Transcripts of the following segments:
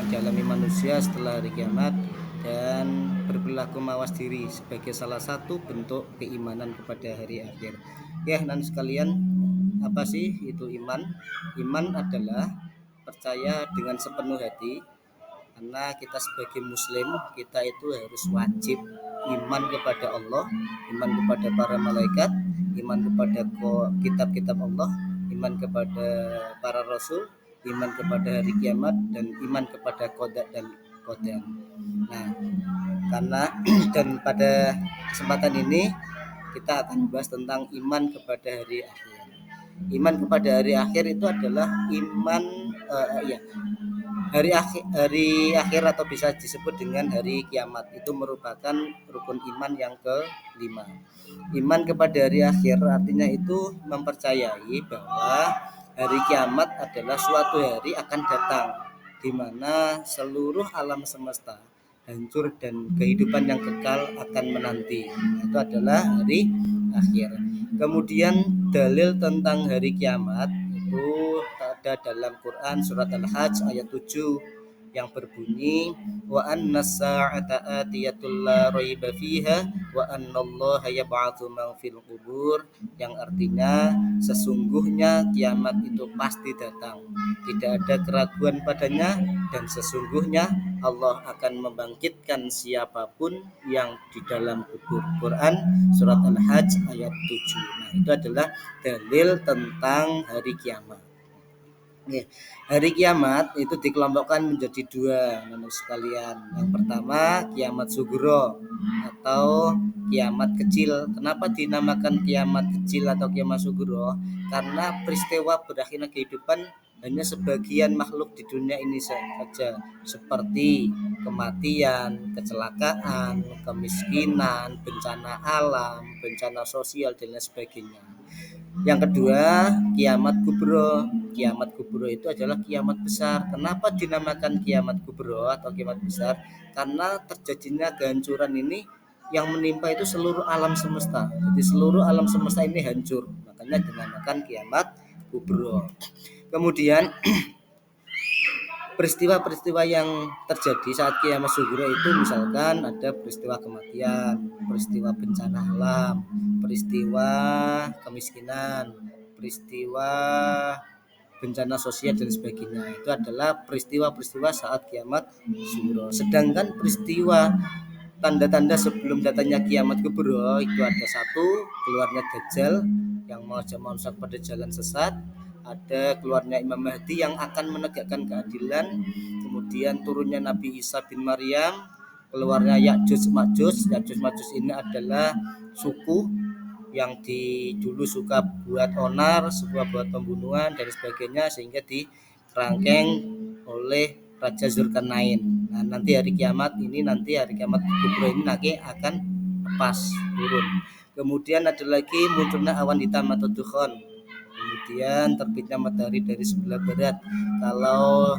yang dialami manusia setelah hari kiamat, dan berperilaku mawas diri sebagai salah satu bentuk keimanan kepada hari akhir. Ya, dan sekalian, apa sih itu iman? Iman adalah percaya dengan sepenuh hati, karena kita sebagai muslim, kita itu harus wajib iman kepada Allah, iman kepada para malaikat, iman kepada kitab-kitab Allah, iman kepada para rasul, iman kepada hari kiamat, dan iman kepada qada dan qadar. Nah, karena dan pada kesempatan ini kita akan bahas tentang iman kepada hari akhir. Iman kepada hari akhir itu adalah iman, hari akhir atau bisa disebut dengan hari kiamat, itu merupakan rukun iman yang kelima. Iman kepada hari akhir artinya itu mempercayai bahwa hari kiamat adalah suatu hari akan datang di mana seluruh alam semesta hancur dan kehidupan yang kekal akan menanti. Itu adalah hari akhir. Kemudian dalil tentang hari kiamat itu ada dalam Quran surat Al-Hajj ayat 7 yang berbunyi, wa annas sa'ata atiyatul la raiba fiha wa annallaha yab'atsu man fil qubur, yang artinya sesungguhnya kiamat itu pasti datang, tidak ada keraguan padanya, dan sesungguhnya Allah akan membangkitkan siapapun yang di dalam kubur. Quran surat Al-Hajj ayat 7. Nah, itu adalah dalil tentang hari kiamat. Hari kiamat itu dikelompokkan menjadi dua, teman sekalian. Yang pertama kiamat sugro atau kiamat kecil. Kenapa dinamakan kiamat kecil atau kiamat sugro? Karena peristiwa berakhirnya kehidupan hanya sebagian makhluk di dunia ini saja, seperti kematian, kecelakaan, kemiskinan, bencana alam, bencana sosial, dan lain sebagainya. Yang kedua, kiamat kubro. Kiamat kubro itu adalah kiamat besar. Kenapa dinamakan kiamat kubro atau kiamat besar? Karena terjadinya kehancuran ini yang menimpa itu seluruh alam semesta. Jadi seluruh alam semesta ini hancur. Makanya dinamakan kiamat kubro. Kemudian peristiwa-peristiwa yang terjadi saat kiamat sugro itu misalkan ada peristiwa kematian, peristiwa bencana alam, peristiwa kemiskinan, peristiwa bencana sosial dan sebagainya. Itu adalah peristiwa-peristiwa saat kiamat sugro. Sedangkan peristiwa tanda-tanda sebelum datangnya kiamat kubro itu ada satu, keluarnya Dajjal yang mengajak manusia pada jalan sesat, ada keluarnya Imam Mahdi yang akan menegakkan keadilan, kemudian turunnya Nabi Isa bin Maryam, keluarnya Ya'juj Ma'juj. Ya'juj Ma'juj ini adalah suku yang dulu suka buat onar, suka buat pembunuhan dan sebagainya, sehingga dirangkeng oleh Raja Zulkarnain. Nah, nanti hari kiamat kubro ini nanti akan lepas turun. Kemudian ada lagi munculnya awan hitam atau dukhon. Kemudian terbitnya matahari dari sebelah barat. Kalau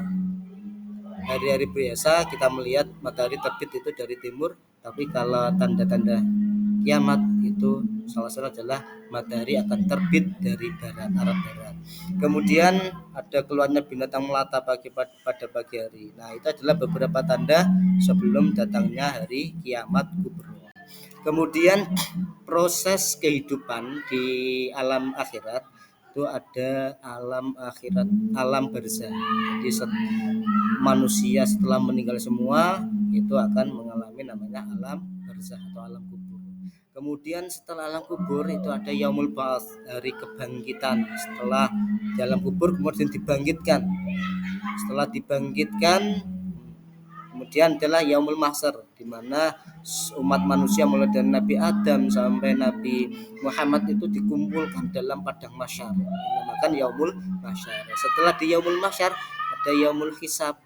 hari-hari biasa kita melihat matahari terbit itu dari timur, tapi kalau tanda-tanda kiamat itu salah satu adalah matahari akan terbit dari barat, arah barat. Kemudian ada keluarnya binatang melata pada pagi hari. Nah, itu adalah beberapa tanda sebelum datangnya hari kiamat kubro. Kemudian proses kehidupan di alam akhirat itu ada alam akhirat, alam barzah. Jadi manusia setelah meninggal semua itu akan mengalami namanya alam barzah atau alam kubur. Kemudian setelah alam kubur itu ada yaumul ba'ats, hari kebangkitan. Setelah dalam kubur kemudian dibangkitkan. Setelah dibangkitkan kemudian adalah yaumul mahsyar, di mana umat manusia mulai dari Nabi Adam sampai Nabi Muhammad itu dikumpulkan dalam padang mahsyar, dinamakan yaumul mahsyar. Setelah di yaumul mahsyar ada yaumul hisab.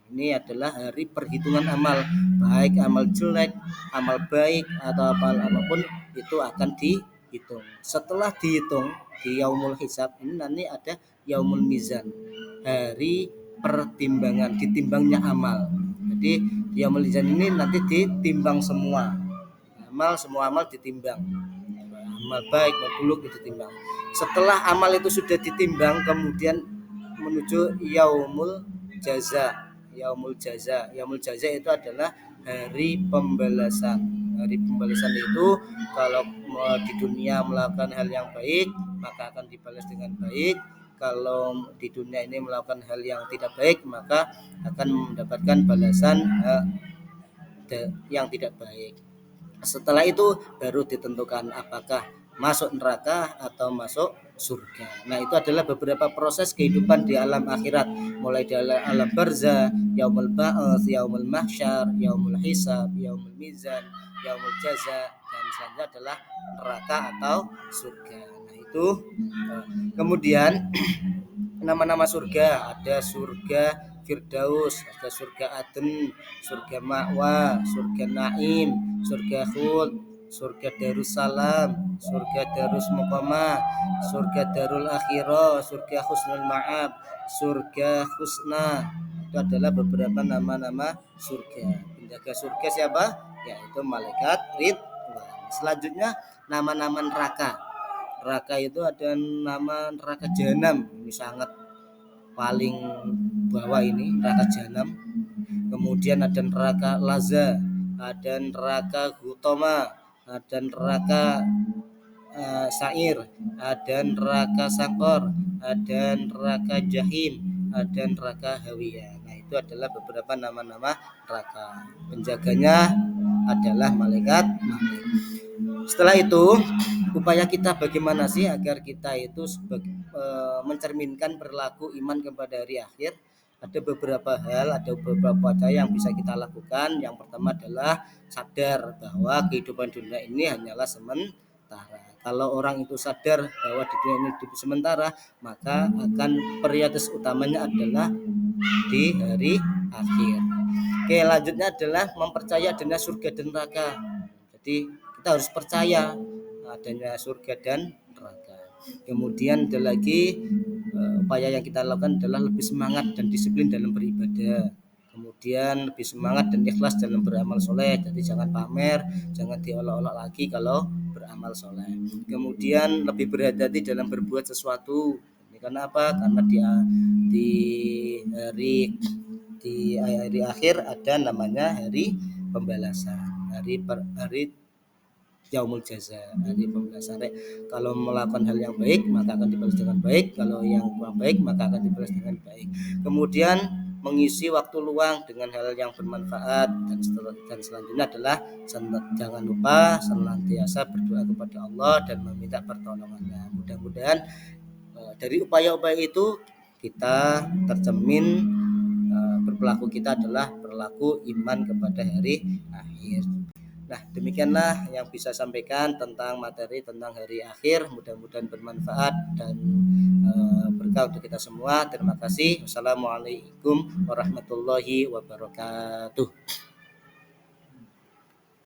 Ini adalah hari perhitungan amal, baik amal jelek, amal baik atau apapun itu akan dihitung. Setelah dihitung di yaumul hisab ini nanti ada yaumul mizan, hari pertimbangan, ditimbangnya amal. Jadi di yaumul mizan ini nanti ditimbang semua amal ditimbang, amal baik maupun buruk ditimbang. Setelah amal itu sudah ditimbang, kemudian menuju yaumul jaza. yaumul jaza. Yaumul jaza itu adalah hari pembalasan. Hari pembalasan itu kalau di dunia melakukan hal yang baik maka akan dibalas dengan baik. Kalau di dunia ini melakukan hal yang tidak baik maka akan mendapatkan balasan yang tidak baik. Setelah itu baru ditentukan apakah masuk neraka atau masuk surga. Nah, itu adalah beberapa proses kehidupan di alam akhirat, mulai dari alam barzah, yaumul ba'ats, yaumul mahsyar, yaumul hisab, yaumul mizan, yaumul jaza, dan selanjutnya adalah neraka atau surga. Nah, itu kemudian nama-nama surga, ada surga Firdaus, ada surga Aden, surga Ma'wa, surga Naim, surga Khuld, surga Darussalam, surga Darus Muqamah, surga Darul Akhirah, surga Husnul Ma'ab, surga Husna. Itu adalah beberapa nama-nama surga. Penjaga surga siapa? Yaitu malaikat Ridwan. Selanjutnya nama-nama neraka. Neraka itu ada nama neraka Jahanam, ini sangat paling bawah ini neraka Jahanam. Kemudian ada neraka Laza, ada neraka Hutama, ada neraka Sa'ir, ada neraka Sakor, ada neraka Jahim, ada neraka Hawiyah. Nah, itu adalah beberapa nama-nama neraka. Penjaganya adalah malaikat Maut. Setelah itu, upaya kita bagaimana sih agar kita itu mencerminkan perilaku iman kepada hari akhir? Ada beberapa hal, ada beberapa upaya yang bisa kita lakukan. Yang pertama adalah sadar bahwa kehidupan dunia ini hanyalah sementara. Kalau orang itu sadar bahwa di dunia ini hidup sementara, maka akan prioritas utamanya adalah di hari akhir. Oke, lanjutnya adalah mempercayai adanya surga dan neraka. Jadi kita harus percaya adanya surga dan neraka. Kemudian ada lagi upaya yang kita lakukan adalah lebih semangat dan disiplin dalam beribadah. Kemudian lebih semangat dan ikhlas dalam beramal soleh. Jadi jangan pamer, jangan diolok-olok lagi kalau beramal soleh. Kemudian lebih berhati-hati dalam berbuat sesuatu. Ini karena apa? Karena di hari akhir ada namanya hari pembalasan, hari yaumul jaza, hari pembalasan. Kalau melakukan hal yang baik maka akan dibalas dengan baik, kalau yang kurang baik maka akan dibalas dengan baik. Kemudian mengisi waktu luang dengan hal yang bermanfaat, dan selanjutnya adalah jangan lupa senantiasa berdoa kepada Allah dan meminta pertolongannya. Mudah-mudahan dari upaya-upaya itu kita tercermin berperilaku kita adalah perilaku iman kepada hari akhir. Nah, demikianlah yang bisa sampaikan tentang materi tentang hari akhir. Mudah-mudahan bermanfaat dan berkah untuk kita semua. Terima kasih. Wassalamualaikum warahmatullahi wabarakatuh.